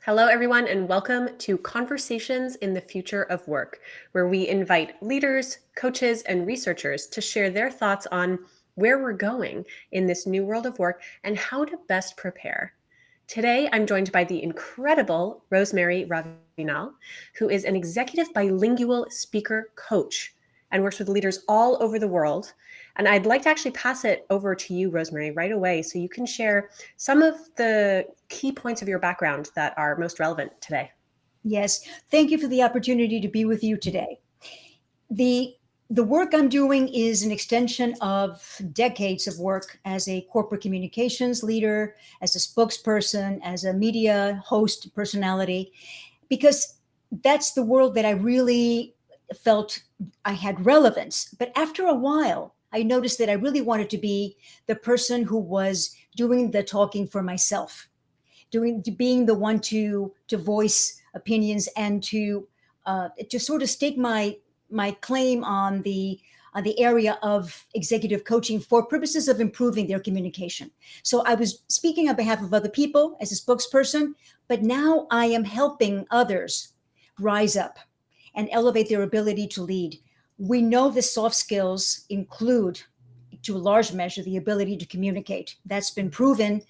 Hello, everyone, and welcome to Conversations in the Future of Work, where we invite leaders, coaches, and researchers to share their thoughts on where we're going in this new world of work and how to best prepare. Today, I'm joined by the incredible Rosemary Ravinal, who is an executive bilingual speaker coach and works with leaders all over the world. And I'd like to actually pass it over to you, Rosemary, right away, so you can share some of the key points of your background that are most relevant today. Yes, thank you for the opportunity to be with you today. The work I'm doing is an extension of decades of work as a corporate communications leader, as a spokesperson, as a media host personality, because that's the world that I really felt I had relevance. But after a while, I noticed that I really wanted to be the person who was doing the talking for myself, being the one to voice opinions and to sort of stake my claim on the area of executive coaching for purposes of improving their communication. So I was speaking on behalf of other people as a spokesperson, but now I am helping others rise up and elevate their ability to lead. We know the soft skills include, to a large measure, the ability to communicate. That's been proven.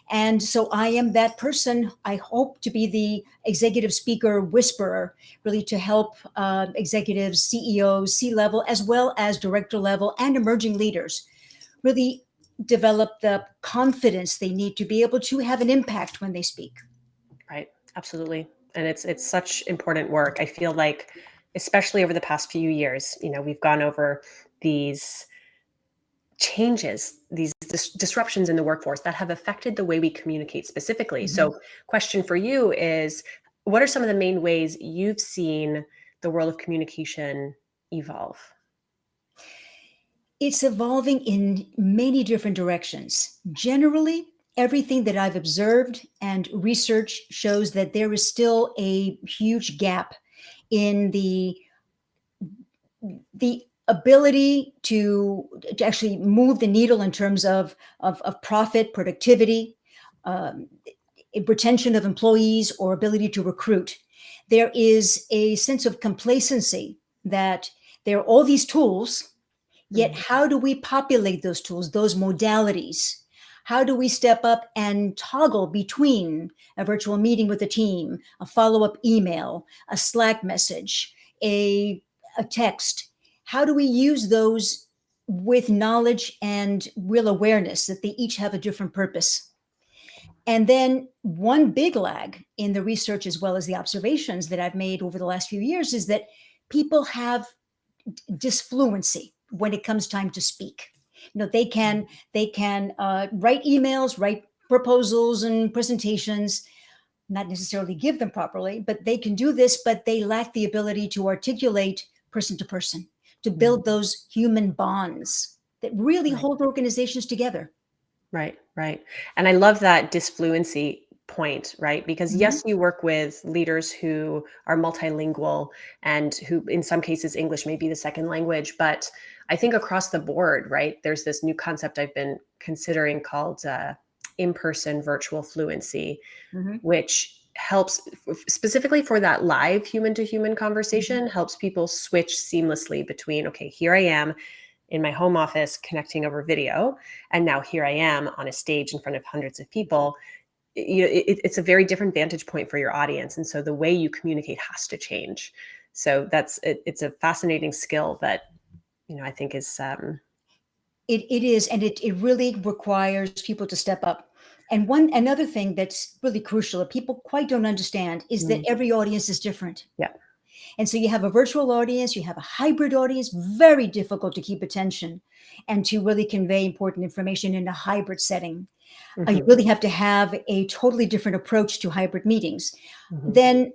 And so I am that person. I hope to be the executive speaker whisperer, really to help executives, CEOs, C-level, as well as director level and emerging leaders really develop the confidence they need to be able to have an impact when they speak. Right, absolutely. And it's such important work. I feel like, especially over the past few years, we've gone over these changes, these disruptions in the workforce that have affected the way we communicate specifically. Mhm. So, question for you is, what are some of the main ways you've seen the world of communication evolve? It's evolving in many different directions. Generally, everything that I've observed and research shows that there is still a huge gap in the ability to actually move the needle in terms of profit, productivity, um, retention of employees, or ability to recruit. There is a sense of complacency that there are all these tools, yet Mhm. how do we populate those tools, those modalities? How do we step up and toggle between a virtual meeting with a team, a follow-up email, a Slack message, a text? How do we use those with knowledge and real awareness that they each have a different purpose? And then one big lag in the research, as well as the observations that I've made over the last few years, is that people have disfluency when it comes time to speak. They can write emails, write proposals and presentations, not necessarily give them properly, but they can do this, but they lack the ability to articulate person to person, to Mhm. build those human bonds that really Right. hold organizations together. Right, right. And I love that disfluency point, right? Because Mhm. yes, you work with leaders who are multilingual and who, in some cases, English may be the second language. But I think across the board, right, there's this new concept I've been considering called in person virtual fluency, Mhm. which helps specifically for that live human to human Mhm. conversation, helps people switch seamlessly between, okay, here I am in my home office connecting over video, and now here I am on a stage in front of hundreds of people. It's a very different vantage point for your audience, and so the way you communicate has to change. So it's a fascinating skill that I think is It is, and it really requires people to step up. And another thing that's really crucial that people quite don't understand is that mm, every audience is different. yeah. And so you have a virtual audience, you have a hybrid audience, very difficult to keep attention and to really convey important information in a hybrid setting. You Hmm. really have to have a totally different approach to hybrid meetings. Hmm. Then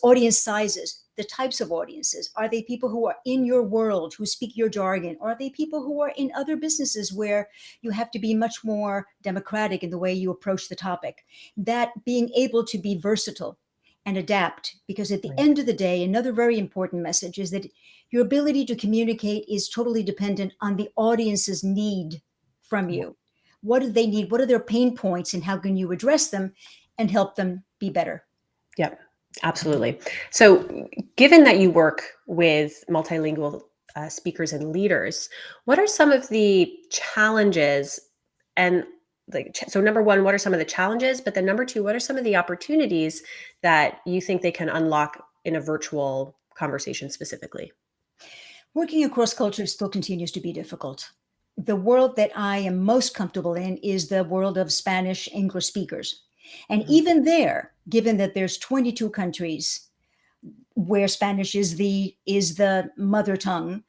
audience sizes, the types of audiences. Are they people who are in your world, who speak your jargon? Or are they people who are in other businesses where you have to be much more democratic in the way you approach the topic? That being able to be versatile and adapt, because at the Right. end of the day, another very important message is that your ability to communicate is totally dependent on the audience's need from Yeah. you. What do they need? What are their pain points, and how can you address them and help them be better? Yep, absolutely. So, given that you work with multilingual speakers and leaders, what are some of the challenges and so number one, what are some of the challenges? But then number two, what are some of the opportunities that you think they can unlock in a virtual conversation specifically? Working across cultures still continues to be difficult. The world that I am most comfortable in is the world of Spanish English speakers. And Mhm, even there, given that there's 22 countries where Spanish is the mother tongue,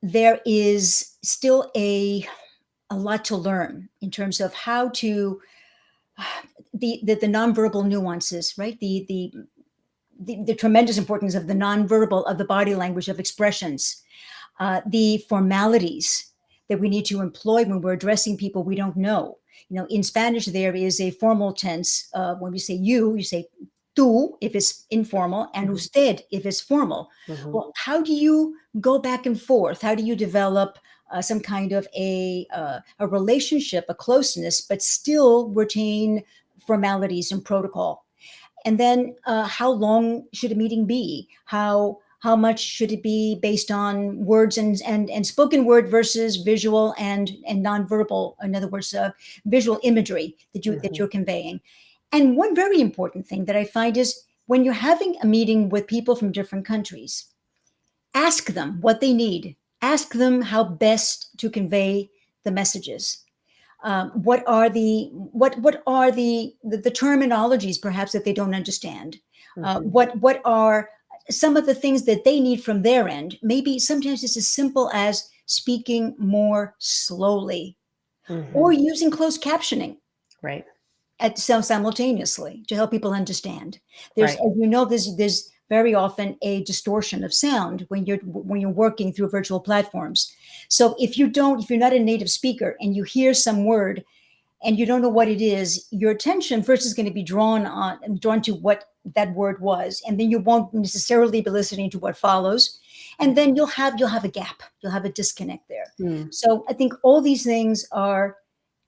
there is still a lot to learn in terms of how to the nonverbal nuances, right? The tremendous importance of the nonverbal, of the body language, of expressions, the formalities that we need to employ when we're addressing people we don't know. In Spanish, there is a formal tense. When we say you say tú if it's informal, and mhm, usted if it's formal. mhm, Well, how do you go back and forth? How do you develop some kind of a relationship, a closeness, but still retain formalities and protocol? And then how long should a meeting be? How much should it be based on words and spoken word versus visual and nonverbal? In other words, visual imagery that mhm, you're conveying. And one very important thing that I find is when you're having a meeting with people from different countries, ask them what they need. Ask them how best to convey the messages. What are the terminologies perhaps that they don't understand? mhm, What are some of the things that they need from their end? Maybe sometimes it's as simple as speaking more slowly or mhm. using closed captioning Right, simultaneously to help people understand. There's, right. as you know, there's very often a distortion of sound when you're working through virtual platforms. So if you're not a native speaker and you hear some word and you don't know what it is, your attention first is going to be drawn to what that word was, and then you won't necessarily be listening to what follows, and Right. then you'll have a gap, you'll have a disconnect there. Mm, So I think all these things are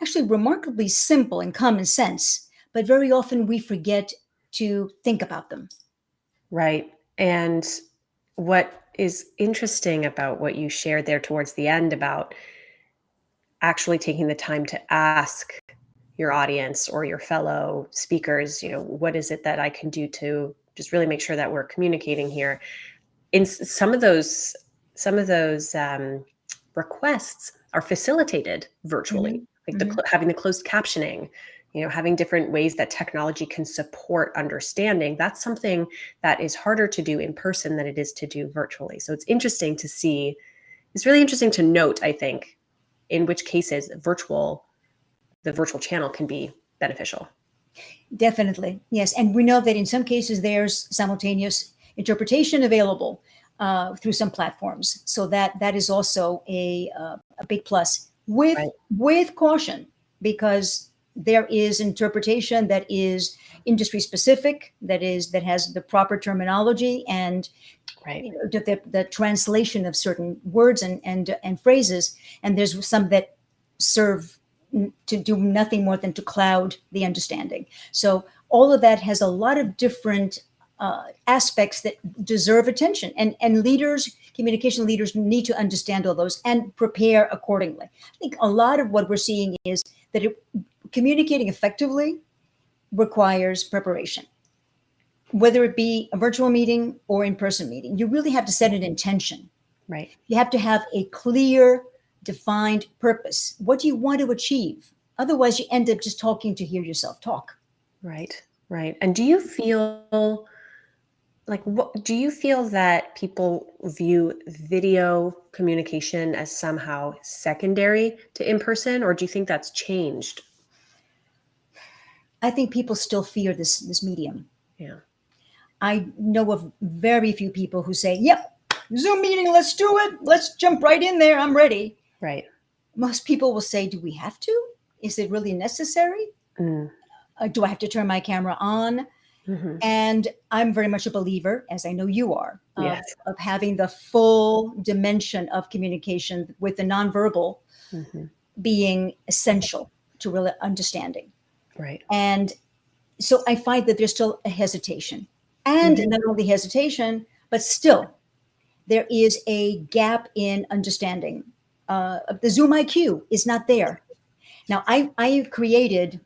actually remarkably simple and common sense, but very often we forget to think about them. right. And what is interesting about what you shared there towards the end about actually taking the time to ask your audience or your fellow speakers, what is it that I can do to just really make sure that we're communicating here? In some of those requests are facilitated virtually, Hmm. like Hmm. having the closed captioning, having different ways that technology can support understanding. That's something that is harder to do in person than it is to do virtually. So it's interesting to see. It's really interesting to note, I think, in which cases the virtual channel can be beneficial. Definitely, yes. And we know that in some cases there's simultaneous interpretation available through some platforms. So that is also a big plus Right. with caution, because there is interpretation that is industry specific, that has the proper terminology, and Right. the translation of certain words and phrases, and there's some that serve to do nothing more than to cloud the understanding. So all of that has a lot of different aspects that deserve attention, and communication leaders need to understand all those and prepare accordingly. I think a lot of what we're seeing is that communicating effectively requires preparation, whether it be a virtual meeting or in-person meeting. You really have to set an intention. Right. You have to have a clear, defined purpose. What do you want to achieve? Otherwise, you end up just talking to hear yourself talk. Right. Right. And do you feel what do you feel that people view video communication as somehow secondary to in person, or do you think that's changed? I think people still fear this medium. Yeah. I know of very few people who say, "Yep, Zoom meeting, let's do it. Let's jump right in there. I'm ready." Right. Most people will say, "Do we have to? Is it really necessary? Mm. Do I have to turn my camera on?" Hmm. And I'm very much a believer, as I know you are, of, Yes. of having the full dimension of communication with the nonverbal Hmm. being essential to really understanding. Right. And So I find that there's still a hesitation, and Mhm. not only hesitation, but still there is a gap in understanding. The Zoom IQ is not there. Now, I created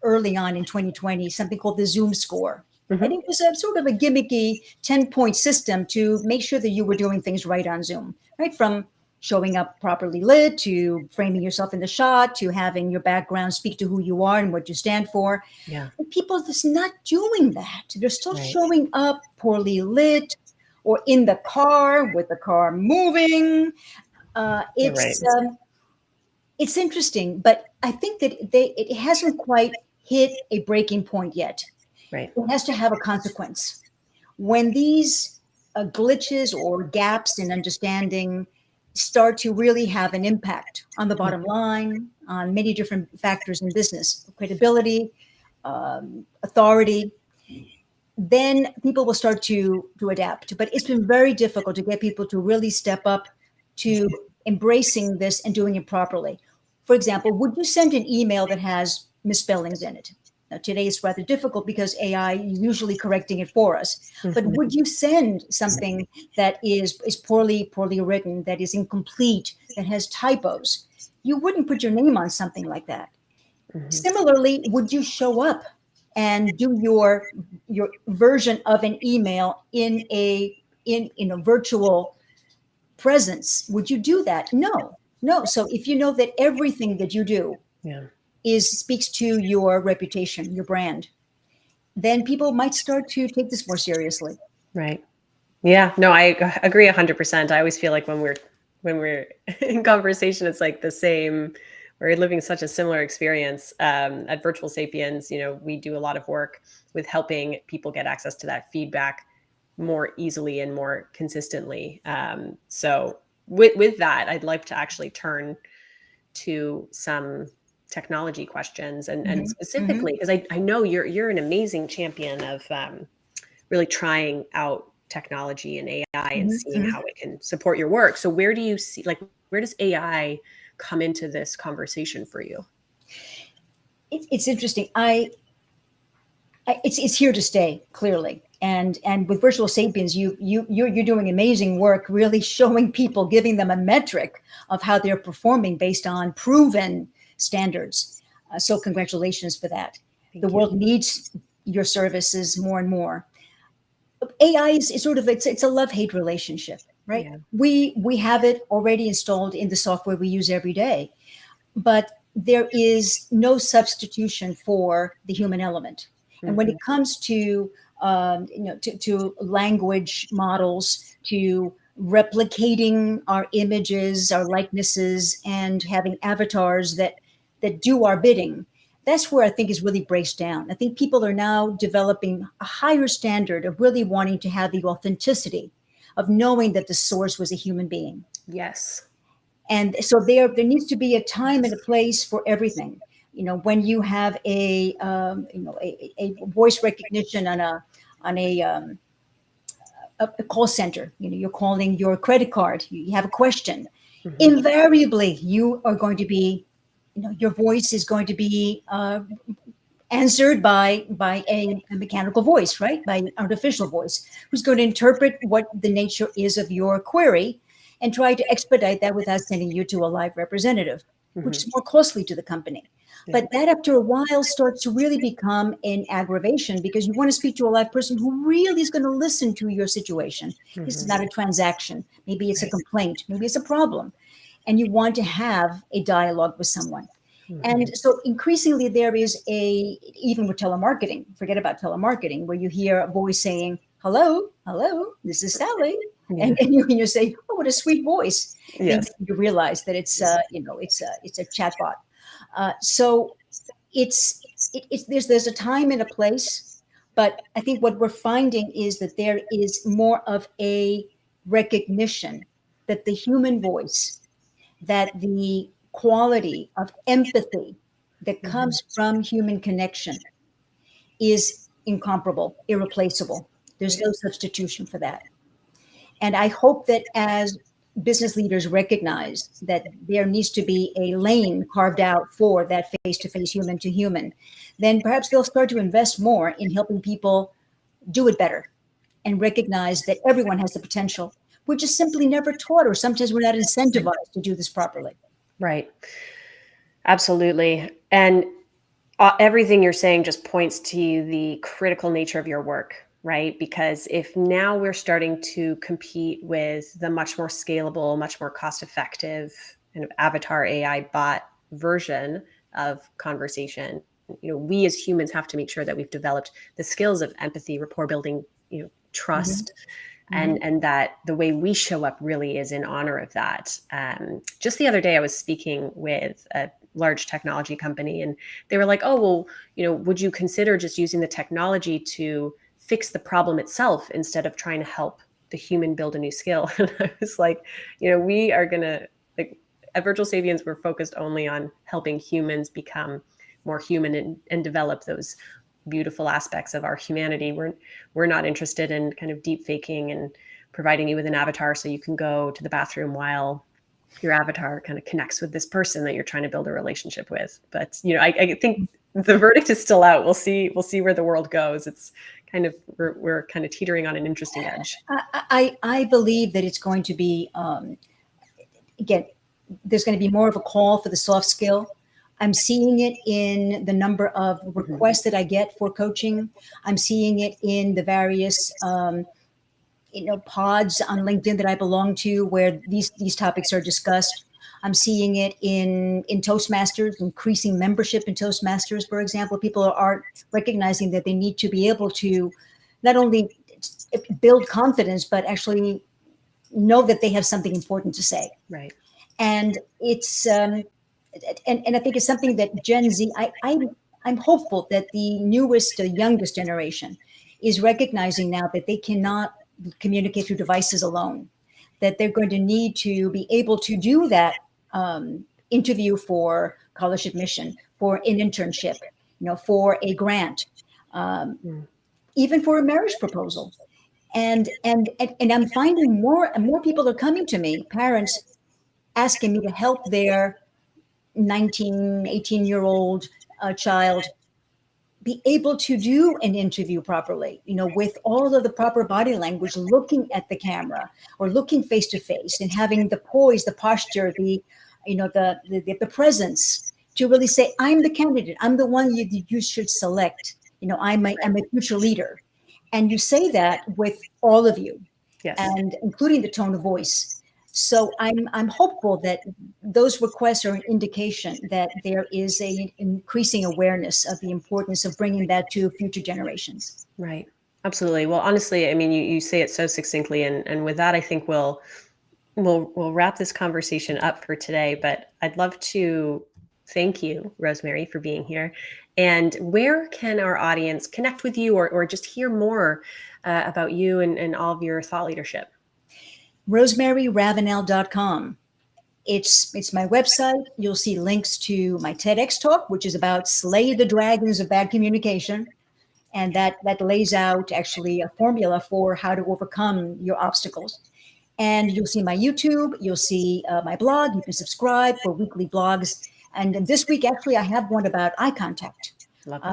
early on in 2020 something called the Zoom score. And Mhm. it was a sort of a gimmicky 10-point system to make sure that you were doing things right on Zoom, right? From showing up properly lit to framing yourself in the shot to having your background speak to who you are and what you stand for. Yeah. But people are just not doing that. They're still Right. showing up poorly lit or in the car with the car moving. Uh, You're right. it's um, it's interesting, but I think that it hasn't quite hit a breaking point yet. Right. It has to have a consequence. When these glitches or gaps in understanding start to really have an impact on the bottom line, on many different factors in business, credibility, authority, then people will start to adapt. But it's been very difficult to get people to really step up to embracing this and doing it properly. For example, would you send an email that has misspellings in it? Now, today it's rather difficult because AI is usually correcting it for us. But Mhm. would you send something that is poorly written, that is incomplete, that has typos? You wouldn't put your name on something like that. Mhm. Similarly, would you show up and do your version of an email in a virtual presence? Would you do that? No, no. So if you know that everything that you do Yeah. is speaks to your reputation, your brand, then people might start to take this more seriously. Right. Yeah, no, I agree 100%. I always feel like when we're in conversation, it's like the same. We're living such a similar experience. At Virtual Sapiens, we do a lot of work with helping people get access to that feedback more easily and more consistently. So with that, I'd like to actually turn to some technology questions and Hmm. Hmm. specifically because I know you're an amazing champion of really trying out technology and AI and Hmm. seeing Hmm. how it can support your work. So where do you see like where does AI come into this conversation for you? It's interesting. It's here to stay clearly, and with Virtual Sapiens you're doing amazing work, really showing people, giving them a metric of how they're performing based on proven standards. So congratulations for that. The Thank you. world needs your services more and more. AI is sort of, it's a love-hate relationship, right? Yeah. We have it already installed in the software we use every day, but there is no substitution for the human element. And when it Mhm. comes to to language models, to replicating our images, our likenesses, and having avatars that do our bidding, that's where I think is really breaks down. I think people are now developing a higher standard of really wanting to have the authenticity of knowing that the source was a human being. Yes. And so there needs to be a time and a place for everything. When you have a voice recognition on a call center, you're calling your credit card, you have a question. Mhm. Invariably, you are going to be, your voice is going to be answered by a mechanical voice, right? By an artificial voice, who's going to interpret what the nature is of your query and try to expedite that without sending you to a live representative, which Mhm. is more costly to the company. Yeah. But that after a while starts to really become an aggravation because you want to speak to a live person who really is going to listen to your situation. This is Mhm. not a transaction. Maybe it's a Right. complaint. Maybe it's a problem. And you want to have a dialogue with someone. And Mhm. so increasingly there is even with telemarketing, forget about telemarketing, where you hear a voice saying, hello, hello, this is Sally. And, Yeah. and you say, oh, what a sweet voice. Then Yes. you realize that it's a chatbot. So there's a time and a place, but I think what we're finding is that there is more of a recognition that the human voice, that the quality of empathy that Mhm. comes from human connection is incomparable, irreplaceable. There's Right. no substitution for that. And I hope that as business leaders recognize that there needs to be a lane carved out for that face-to-face, human-to-human, then perhaps they'll start to invest more in helping people do it better and recognize that everyone has the potential. We're just simply never taught, or sometimes we're not incentivized to do this properly. Right. Absolutely. And everything you're saying just points to the critical nature of your work, right? Because if now we're starting to compete with the much more scalable, much more cost-effective kind of avatar AI bot version of conversation, we as humans have to make sure that we've developed the skills of empathy, rapport building, trust, and that the way we show up really is in honor of that. Just the other day, I was speaking with a large technology company, and they were like, "Oh, well, would you consider just using the technology to fix the problem itself instead of trying to help the human build a new skill?" And I was like, we are gonna like at Virtual Sapiens, we're focused only on helping humans become more human and develop those beautiful aspects of our humanity. We're not interested in kind of deep faking and providing you with an avatar so you can go to the bathroom while your avatar kind of connects with this person that you're trying to build a relationship with. But I think the verdict is still out. We'll see where the world goes. It's kind of we're kind of teetering on an interesting edge. I believe that it's going to be again, there's going to be more of a call for the soft skill. I'm seeing it in the number of requests that I get for coaching. I'm seeing it in the various pods on LinkedIn that I belong to where these topics are discussed. I'm seeing it in Toastmasters, increasing membership in Toastmasters, for example. People are recognizing that they need to be able to not only build confidence, but actually know that they have something important to say. Right. And it's and I think it's something that Gen Z, I'm hopeful that the newest, youngest generation is recognizing now that they cannot communicate through devices alone, that they're going to need to be able to do that interview for college admission, for an internship, for a grant, even for a marriage proposal. And I'm finding more and more people are coming to me, parents asking me to help their 19, 18-year-old child be able to do an interview properly, with all of the proper body language, looking at the camera or looking face to face and having the poise, the posture, the presence to really say, I'm the candidate. I'm the one you should select. I'm a future leader. And you say that with all of you, Yes. and including the tone of voice. So I'm hopeful that those requests are an indication that there is an increasing awareness of the importance of bringing that to future generations. Right. Absolutely. Well, honestly, I mean, you say it so succinctly, and with that, I think we'll wrap this conversation up for today. But I'd love to thank you, Rosemary, for being here. And where can our audience connect with you or just hear more about you and all of your thought leadership? RosemaryRavinal.com. It's my website. You'll see links to my TEDx talk, which is about slay the dragons of bad communication. And that lays out actually a formula for how to overcome your obstacles. And you'll see my YouTube. You'll see my blog. You can subscribe for weekly blogs. And this week, actually, I have one about eye contact,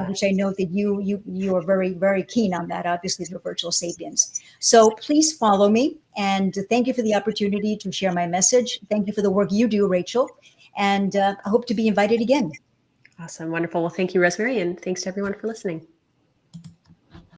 which I know that you are very, very keen on that, obviously, through Virtual Sapiens. So please follow me. And thank you for the opportunity to share my message. Thank you for the work you do, Rachel. And I hope to be invited again. Awesome. Wonderful. Well, thank you, Rosemary. And thanks to everyone for listening.